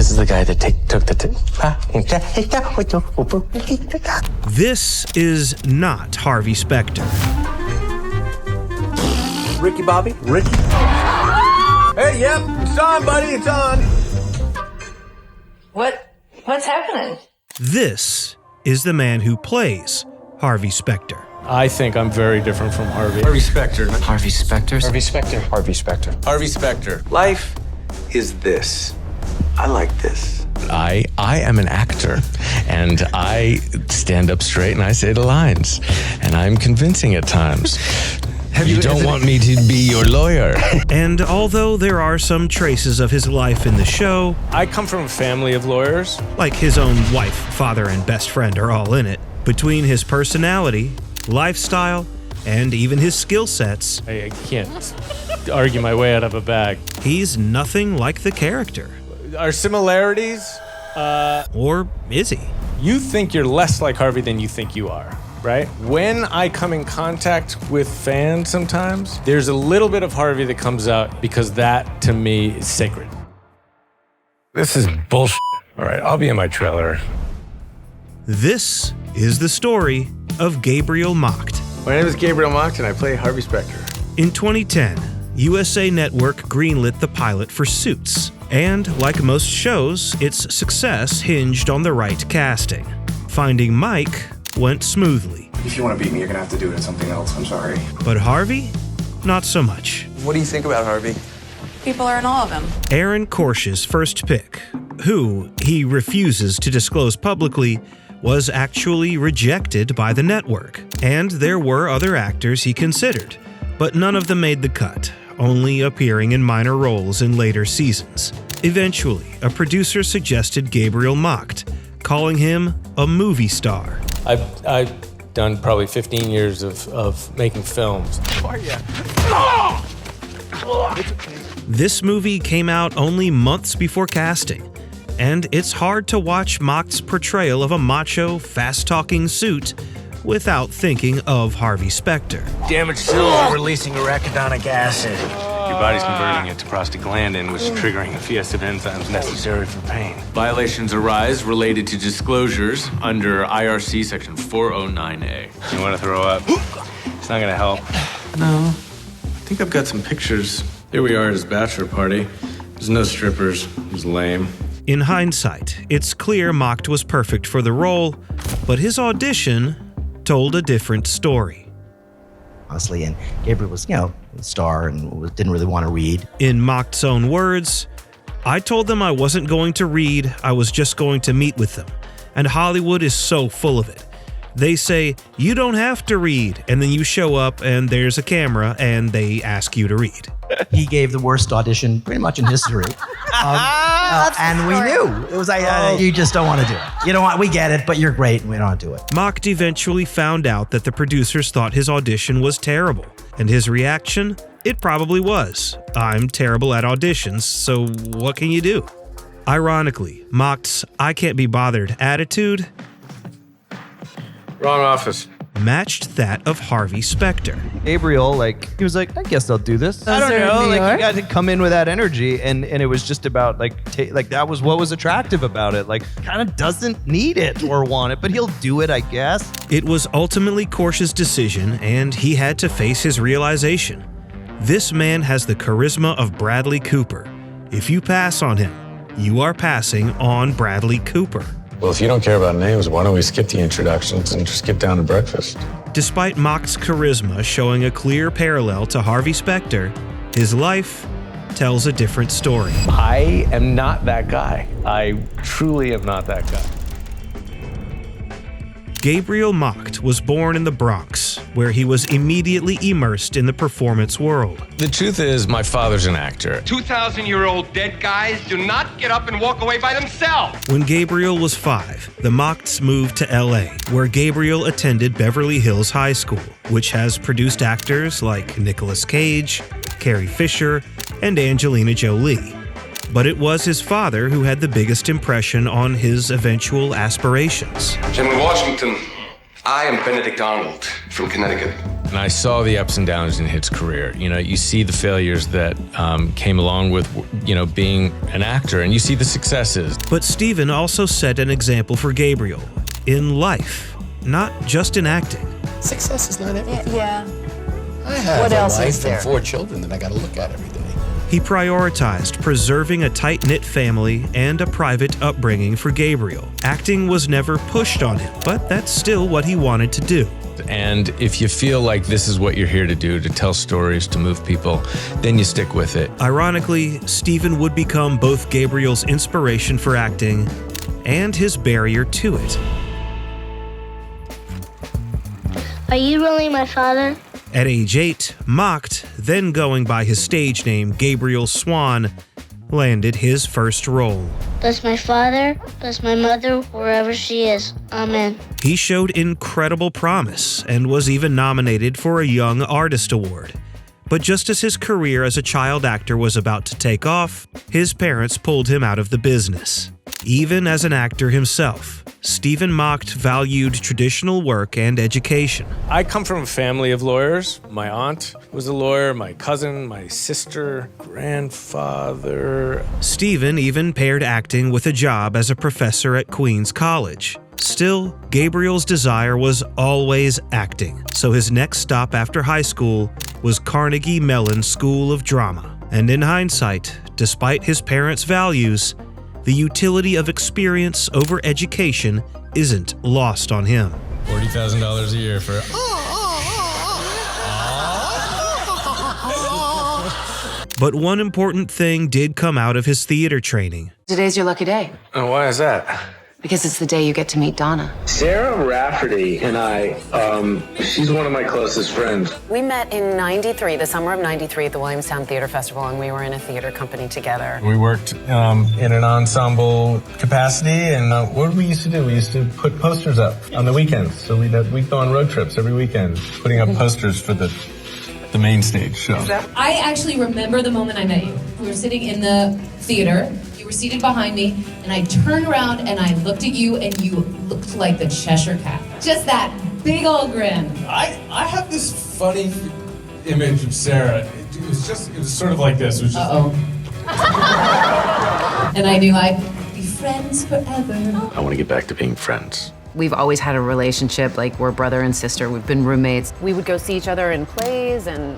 This is the guy that took the... This is not Harvey Specter. Ricky Bobby? Ricky? Hey, yep, it's on, buddy, it's on. What's happening? This is the man who plays Harvey Specter. I think I'm very different from Harvey. Harvey Specter. Harvey Specter? Harvey Specter. Harvey Specter. Harvey Specter. Life is this. I like this. I am an actor, and I stand up straight and I say the lines, and I'm convincing at times. You don't want me to be your lawyer. And although there are some traces of his life in the show, I come from a family of lawyers. like his own wife, father, and best friend are all in it, between his personality, lifestyle, and even his skill sets, I can't argue my way out of a bag. he's nothing like the character. Our similarities, Or is he? you think you're less like Harvey than you think you are, right? When I come in contact with fans sometimes, there's a little bit of Harvey that comes out because that, to me, is sacred. This is bullshit. All right, I'll be in my trailer. This is the story of Gabriel Macht. My name is Gabriel Macht, and I play Harvey Specter. In 2010, USA Network greenlit the pilot for Suits, and like most shows, its success hinged on the right casting. Finding Mike went smoothly, If you want to beat me, you're going to have to do it at something else. I'm sorry. but Harvey, not so much. What do you think about Harvey? People are in awe of him. Aaron Korsh's first pick, who he refuses to disclose publicly, was actually rejected by the network, and there were other actors he considered, but none of them made the cut, only appearing in minor roles in later seasons. Eventually, a producer suggested Gabriel Macht, calling him a movie star. I've done probably 15 years of making films. This movie came out only months before casting, and it's hard to watch Macht's portrayal of a macho, fast-talking suit without thinking of Harvey Specter. Damaged cells are releasing arachidonic acid. Your body's converting it to prostaglandin, which is triggering a fiesta of enzymes necessary for pain. Violations arise related to disclosures under IRC section 409A. You want to throw up? It's not gonna help. No, I think I've got some pictures. Here we are at his bachelor party. There's no strippers. It was lame. In hindsight, it's clear Macht was perfect for the role, but his audition told a different story. Honestly, and Gabriel was, a star and didn't really want to read. In Macht's own words, I told them I wasn't going to read, I was just going to meet with them. And Hollywood is so full of it. They say, you don't have to read, and then you show up and there's a camera and they ask you to read. He gave the worst audition pretty much in history. And we knew. It was like, you just don't want to do it. You don't want, we get it, but you're great and we don't want to do it. Macht eventually found out that the producers thought his audition was terrible. And his reaction? It probably was. I'm terrible at auditions, so what can you do? Ironically, Macht's I can't be bothered attitude Wrong office. matched that of Harvey Specter. Gabriel, he was like, I guess I'll do this. I don't know, he got to come in with that energy, and it was just about that was what was attractive about it. Kind of doesn't need it or want it, but he'll do it, I guess. It was ultimately Korsh's decision, and he had to face his realization. This man has the charisma of Bradley Cooper. If you pass on him, you are passing on Bradley Cooper. Well, if you don't care about names, why don't we skip the introductions and just get down to breakfast? Despite Macht's charisma showing a clear parallel to Harvey Specter, his life tells a different story. I am not that guy. I truly am not that guy. Gabriel Macht was born in the Bronx, where he was immediately immersed in the performance world. The truth is, my father's an actor. 2,000-year-old dead guys do not get up and walk away by themselves. When Gabriel was 5, the Machts moved to LA, where Gabriel attended Beverly Hills High School, which has produced actors like Nicolas Cage, Carrie Fisher, and Angelina Jolie. But it was his father who had the biggest impression on his eventual aspirations. General Washington, I am Benedict Arnold from Connecticut. And I saw the ups and downs in his career. You know, you see the failures that came along with, you know, being an actor, and you see the successes. But Steven also set an example for Gabriel in life, not just in acting. Success is not everything. Yeah. I have What a else wife is there? and 4 children that I got to look at every day. He prioritized preserving a tight-knit family and a private upbringing for Gabriel. Acting was never pushed on him, but that's still what he wanted to do. And if you feel like this is what you're here to do, to tell stories, to move people, then you stick with it. Ironically, Steven would become both Gabriel's inspiration for acting and his barrier to it. Are you really my father? At age 8, Mocked, then going by his stage name Gabriel Swan, landed his first role. Bless my father, bless my mother, wherever she is. Amen. He showed incredible promise and was even nominated for a Young Artist Award. But just as his career as a child actor was about to take off, his parents pulled him out of the business. Even as an actor himself, Steven Mocked valued traditional work and education. I come from a family of lawyers. My aunt was a lawyer, my cousin, my sister, grandfather. Steven even paired acting with a job as a professor at Queens College. Still, Gabriel's desire was always acting, so his next stop after high school was Carnegie Mellon School of Drama. And in hindsight, despite his parents' values, the utility of experience over education isn't lost on him. $40,000 a year for... But one important thing did come out of his theater training. Today's your lucky day. And why is that? Because it's the day you get to meet Donna. Sarah Rafferty and I, she's one of my closest friends. We met in '93, the summer of '93 at the Williamstown Theater Festival, and we were in a theater company together. We worked in an ensemble capacity, and what did we used to do? We used to put posters up on the weekends. So we'd go on road trips every weekend, putting up posters for the main stage show. I actually remember the moment I met you. We were sitting in the theater. You were seated behind me, and I turned around and I looked at you, and you looked like the Cheshire Cat. Just that big old grin. I have this funny image of Sarah. It was sort of like this. It was just And I knew I'd be friends forever. I want to get back to being friends. We've always had a relationship, like we're brother and sister. We've been roommates. We would go see each other in plays, and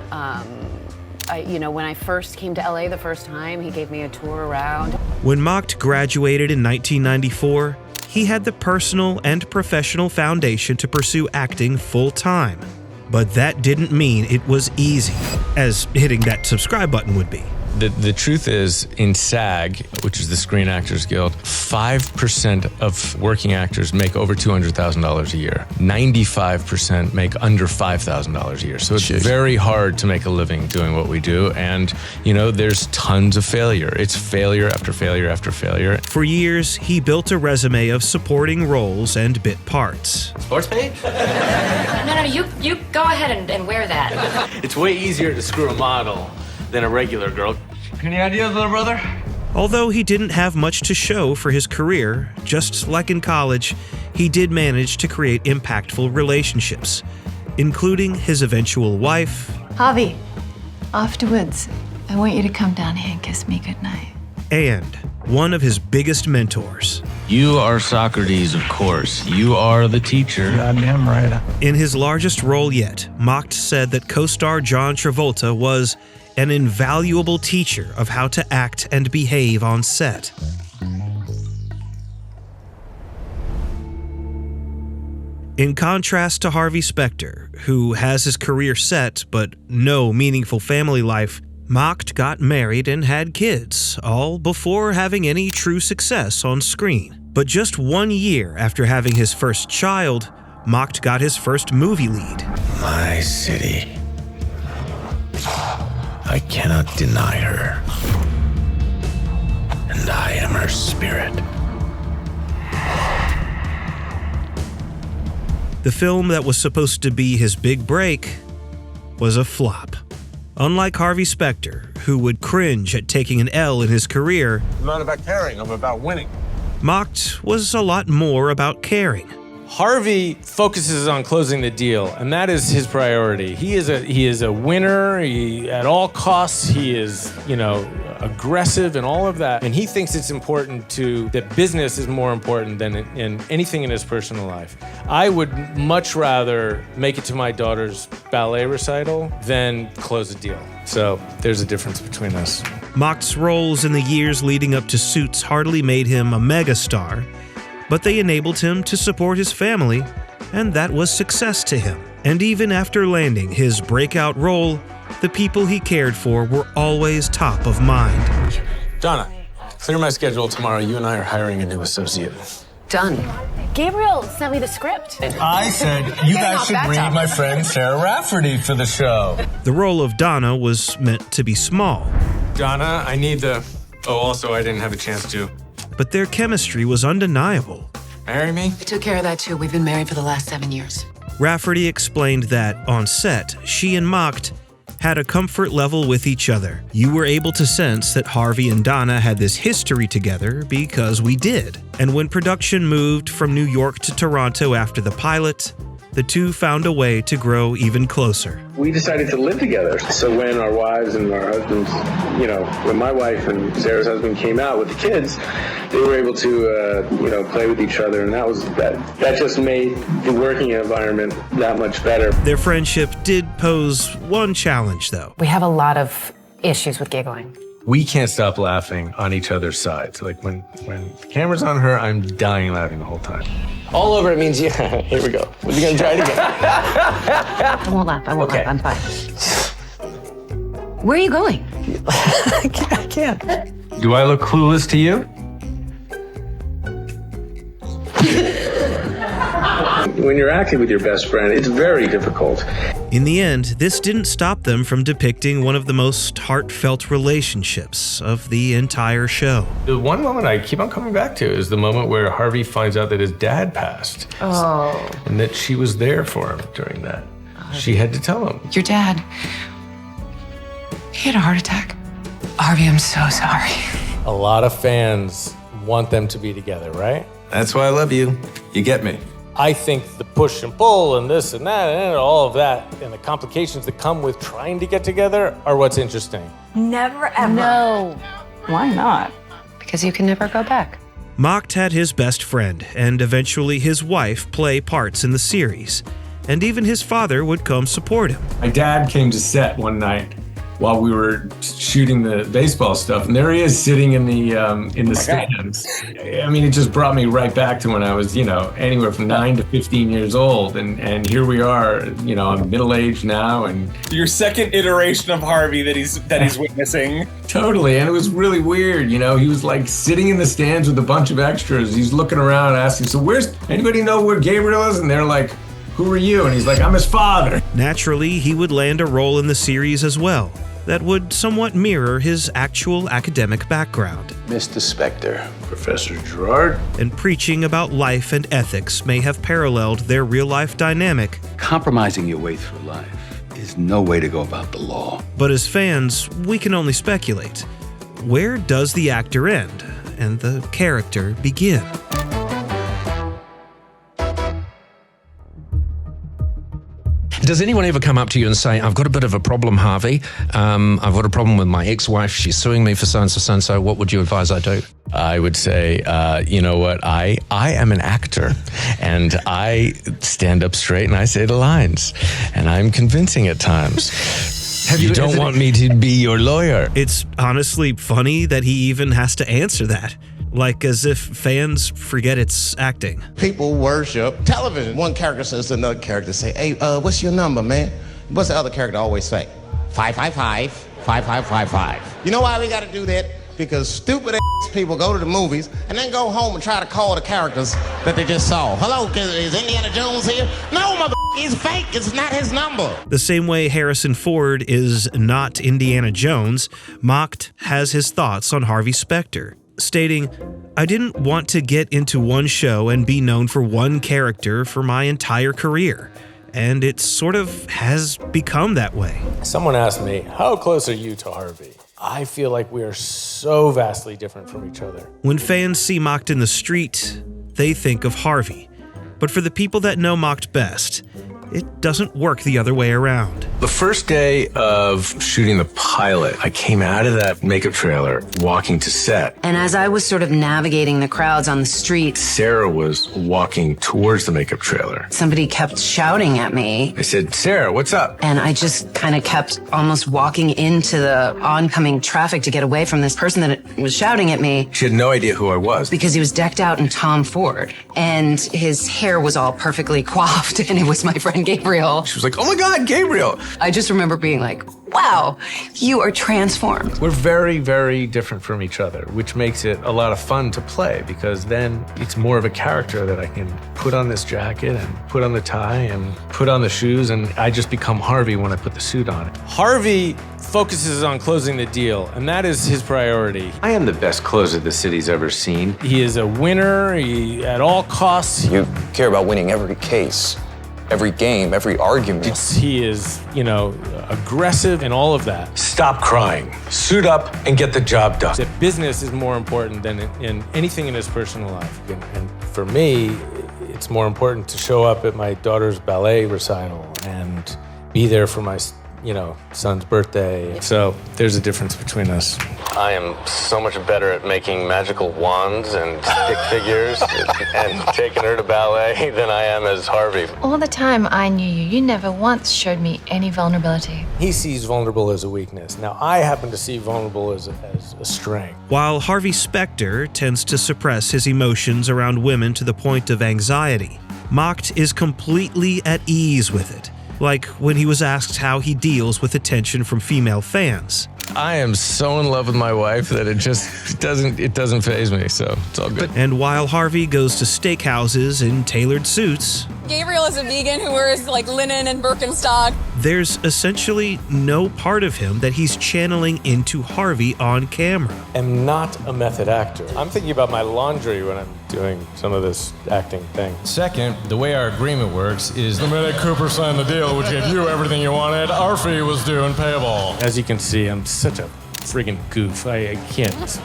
when I first came to LA the first time, he gave me a tour around. When Mocked graduated in 1994, he had the personal and professional foundation to pursue acting full-time. But that didn't mean it was easy, as hitting that subscribe button would be. The truth is, in SAG, which is the Screen Actors Guild, 5% of working actors make over $200,000 a year. 95% make under $5,000 a year. So it's very hard to make a living doing what we do. And, there's tons of failure. It's failure after failure after failure. For years, he built a resume of supporting roles and bit parts. Sports page? No, you go ahead and wear that. It's way easier to screw a model than a regular girl. Any ideas, little brother? Although he didn't have much to show for his career, just like in college, he did manage to create impactful relationships, including his eventual wife, Harvey, afterwards, I want you to come down here and kiss me goodnight. and one of his biggest mentors. You are Socrates, of course. You are the teacher. Goddamn right. In his largest role yet, Mocked said that co-star John Travolta was an invaluable teacher of how to act and behave on set. In contrast to Harvey Specter, who has his career set but no meaningful family life, Mocked got married and had kids, all before having any true success on screen. But just 1 year after having his first child, Mocked got his first movie lead. My city. I cannot deny her. And I am her spirit. The film that was supposed to be his big break was a flop. Unlike Harvey Specter, who would cringe at taking an L in his career, I'm not about caring, I'm about winning. Mocked was a lot more about caring. Harvey focuses on closing the deal, and that is his priority. He is a winner. At all costs, he is, aggressive and all of that. And he thinks it's important that business is more important than in anything in his personal life. I would much rather make it to my daughter's ballet recital than close a deal. So there's a difference between us. Macht's roles in the years leading up to Suits hardly made him a megastar, but they enabled him to support his family, and that was success to him. And even after landing his breakout role, the people he cared for were always top of mind. Donna, clear my schedule tomorrow. You and I are hiring a new associate. Done. Gabriel sent me the script. I said you guys should read my friend Sarah Rafferty for the show. The role of Donna was meant to be small. Donna, I need the... Oh, also, I didn't have a chance to. But their chemistry was undeniable. Marry me? I took care of that too. We've been married for the last 7 years. Rafferty explained that, on set, she and Macht had a comfort level with each other. You were able to sense that Harvey and Donna had this history together because we did. And when production moved from New York to Toronto after the pilot, the two found a way to grow even closer. We decided to live together. So when our wives and our husbands, when my wife and Sarah's husband came out with the kids, they were able to, play with each other. And that just made the working environment that much better. Their friendship did pose one challenge, though. We have a lot of issues with giggling. We can't stop laughing on each other's sides. Like when the camera's on her, I'm dying laughing the whole time. All over it means, here we go. We're going to try it again. I won't laugh. Okay. I'm fine. Where are you going? I can't. Do I look clueless to you? When you're acting with your best friend, it's very difficult. In the end, this didn't stop them from depicting one of the most heartfelt relationships of the entire show. The one moment I keep on coming back to is the moment where Harvey finds out that his dad passed. Oh. And that she was there for him during that. She had to tell him. Your dad, he had a heart attack. Harvey, I'm so sorry. A lot of fans want them to be together, right? That's why I love you. You get me. I think the push and pull and this and that and all of that and the complications that come with trying to get together are what's interesting. Never ever. No. Why not? Because you can never go back. Macht had his best friend and eventually his wife play parts in the series, and even his father would come support him. My dad came to set one night while we were shooting the baseball stuff, and there he is sitting in the stands. I mean, it just brought me right back to when I was, anywhere from 9 to 15 years old, and here we are, I'm middle-aged now, and Your second iteration of Harvey that he's witnessing. totally, and it was really weird, he was like sitting in the stands with a bunch of extras. He's looking around asking, so anybody know where Gabriel is? And they're like, who are you? And he's like, I'm his father. Naturally, he would land a role in the series as well that would somewhat mirror his actual academic background. Mr. Specter. Professor Gerard. And preaching about life and ethics may have paralleled their real-life dynamic. Compromising your way through life is no way to go about the law. But as fans, we can only speculate. Where does the actor end and the character begin? Does anyone ever come up to you and say, I've got a bit of a problem, Harvey. I've got a problem with my ex-wife. She's suing me for so-and-so, so-and-so. What would you advise I do? I would say, you know what? I am an actor, and I stand up straight and I say the lines, and I'm convincing at times. You don't want me to be your lawyer. It's honestly funny that he even has to answer that. Like as if fans forget it's acting. People worship television. One character says to another character, say, hey, what's your number, man? What's the other character always say? 555-5555. You know why we gotta do that? Because stupid ass people go to the movies and then go home and try to call the characters that they just saw. Hello, is Indiana Jones here? No, mother, he's fake. It's not his number. The same way Harrison Ford is not Indiana Jones, Macht has his thoughts on Harvey Specter, stating, I didn't want to get into one show and be known for one character for my entire career. And it sort of has become that way. Someone asked me, how close are you to Harvey? I feel like we are so vastly different from each other. When fans see Macht in the street, they think of Harvey. But for the people that know Mocked best, it doesn't work the other way around. The first day of shooting the pilot, I came out of that makeup trailer walking to set. And as I was sort of navigating the crowds on the street, Sarah was walking towards the makeup trailer. somebody kept shouting at me. I said, Sarah, what's up? And I just kind of kept almost walking into the oncoming traffic to get away from this person that was shouting at me. She had no idea who I was. Because he was decked out in Tom Ford. And his hair was all perfectly coiffed. And it was my friend Gabriel. She was like, oh my God, Gabriel. I just remember being like, wow, you are transformed. We're very, very different from each other, which makes it a lot of fun to play because then it's more of a character that I can put on this jacket and put on the tie and put on the shoes, and I just become Harvey when I put the suit on. Harvey focuses on closing the deal, and that is his priority. I am the best closer the city's ever seen. He is a winner, at all costs. You care about winning every case, every game, every argument. He is, aggressive and all of that. Stop crying. Suit up and get the job done. That business is more important than in anything in his personal life. And for me, it's more important to show up at my daughter's ballet recital and be there for my son's birthday. So there's a difference between us. I am so much better at making magical wands and stick figures and taking her to ballet than I am as Harvey. All the time I knew you, you never once showed me any vulnerability. He sees vulnerable as a weakness. Now, I happen to see vulnerable as a strength. While Harvey Specter tends to suppress his emotions around women to the point of anxiety, Mocked is completely at ease with it, like when he was asked how he deals with attention from female fans. I am so in love with my wife that it doesn't faze me, so it's all good. And while Harvey goes to steakhouses in tailored suits, Gabriel is a vegan who wears linen and Birkenstock. There's essentially no part of him that he's channeling into Harvey on camera. I'm not a method actor. I'm thinking about my laundry when I'm doing some of this acting thing. Second, the way our agreement works is the minute Cooper signed the deal, which gave you everything you wanted, our fee was due and payable. As you can see, I'm such a friggin' goof. I can't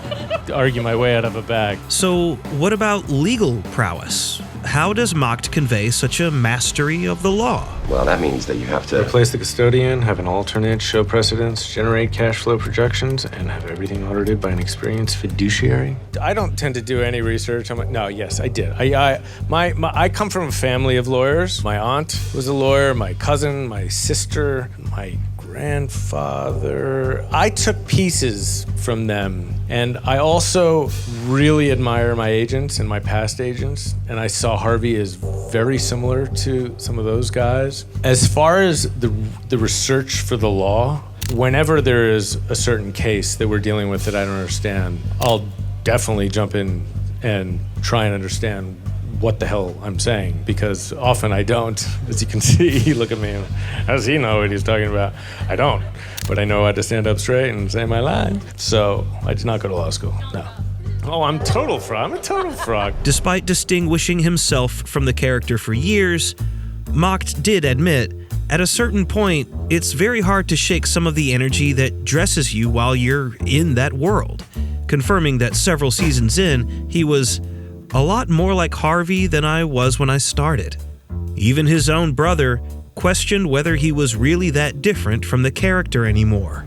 argue my way out of a bag. So what about legal prowess? How does Mocked convey such a mastery of the law? Well, that means that you have to replace the custodian, have an alternate, show precedents, generate cash flow projections, and have everything audited by an experienced fiduciary. I don't tend to do any research. Yes, I did. I come from a family of lawyers. My aunt was a lawyer, my cousin, my sister, my grandfather. I took pieces from them, and I also really admire my agents and my past agents, and I saw Harvey as very similar to some of those guys. As far as the research for the law, whenever there is a certain case that we're dealing with that I don't understand, I'll definitely jump in and try and understand what the hell I'm saying, because often I don't. As you can see, look at me. How does he know what he's talking about? I don't, but I know how to stand up straight and say my line. So I did not go to law school, no. Oh, I'm a total fraud. Despite distinguishing himself from the character for years, Mocked did admit, at a certain point, it's very hard to shake some of the energy that dresses you while you're in that world, confirming that several seasons in, he was a lot more like Harvey than I was when I started. Even his own brother questioned whether he was really that different from the character anymore.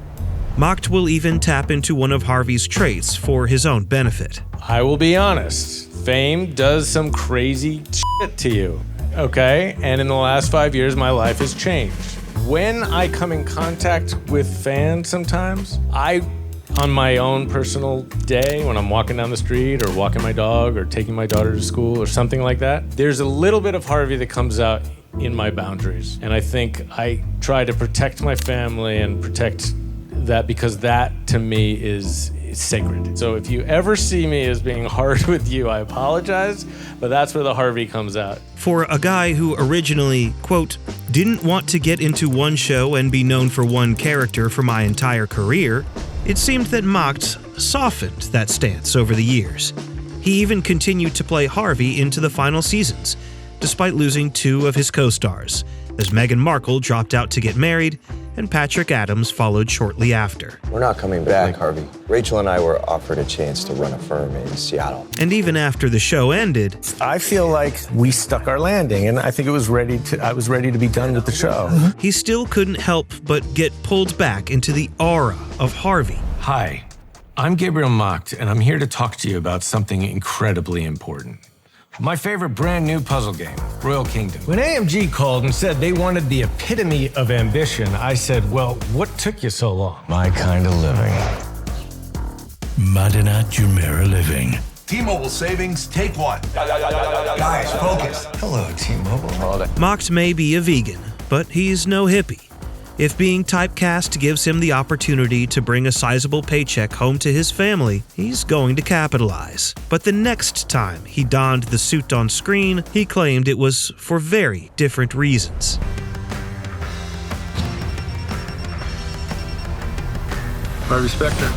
Mocked will even tap into one of Harvey's traits for his own benefit. I will be honest, fame does some crazy shit to you, okay? And in the last 5 years, my life has changed. When I come in contact with fans sometimes, on my own personal day, when I'm walking down the street or walking my dog or taking my daughter to school or something like that, there's a little bit of Harvey that comes out in my boundaries. And I think I try to protect my family and protect that, because that to me is sacred. So if you ever see me as being hard with you, I apologize, but that's where the Harvey comes out. For a guy who originally, quote, didn't want to get into one show and be known for one character for my entire career, it seemed that Mocked softened that stance over the years. He even continued to play Harvey into the final seasons, despite losing 2 of his co-stars, as Meghan Markle dropped out to get married and Patrick Adams followed shortly after. We're not coming back, Harvey. Rachel and I were offered a chance to run a firm in Seattle. And even after the show ended, I feel like we stuck our landing, and I think I was ready to be done with the show. he still couldn't help but get pulled back into the aura of Harvey. Hi, I'm Gabriel Macht, and I'm here to talk to you about something incredibly important. My favorite brand new puzzle game, Royal Kingdom. When AMG called and said they wanted the epitome of ambition, I said, well, what took you so long? My kind of living. Madina Jumeirah Living. T-Mobile savings, take one. Guys, focus. Hello, T-Mobile. Macht may be a vegan, but he's no hippie. If being typecast gives him the opportunity to bring a sizable paycheck home to his family, he's going to capitalize. But the next time he donned the suit on screen, he claimed it was for very different reasons. Harvey Specter.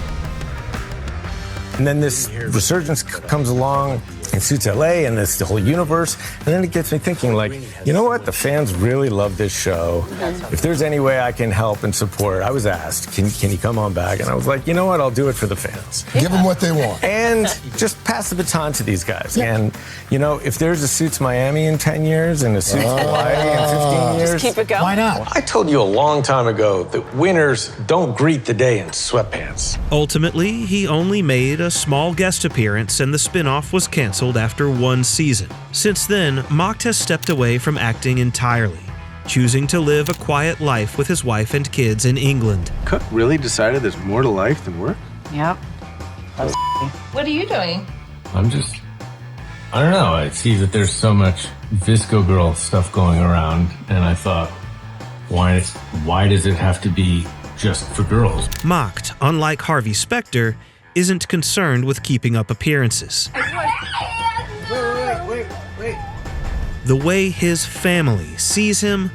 And then this resurgence comes along and Suits LA and the whole universe. And then it gets me thinking, like, you know what? The fans really love this show. If there's any way I can help and support, I was asked, can you come on back? And I was like, you know what? I'll do it for the fans. Give them what they want. And just pass the baton to these guys. Yeah. And, you know, if there's a Suits Miami in 10 years and a Suits Hawaii in 15 years. Just keep it going. Why not? I told you a long time ago that winners don't greet the day in sweatpants. Ultimately, he only made a small guest appearance and the spin-off was canceled after one season. Since then, Macht has stepped away from acting entirely, choosing to live a quiet life with his wife and kids in England. Cook really decided there's more to life than work? Yep. What are you doing? I don't know. I see that there's so much Visco Girl stuff going around, and I thought, why does it have to be just for girls? Macht, unlike Harvey Specter, isn't concerned with keeping up appearances. Wait. The way his family sees him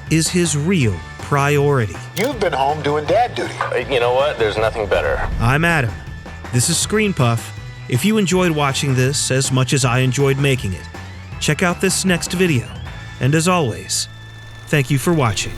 is his real priority. You've been home doing dad duty. You know what? There's nothing better. I'm Adam. This is ScreenPuff. If you enjoyed watching this as much as I enjoyed making it, check out this next video. And as always, thank you for watching.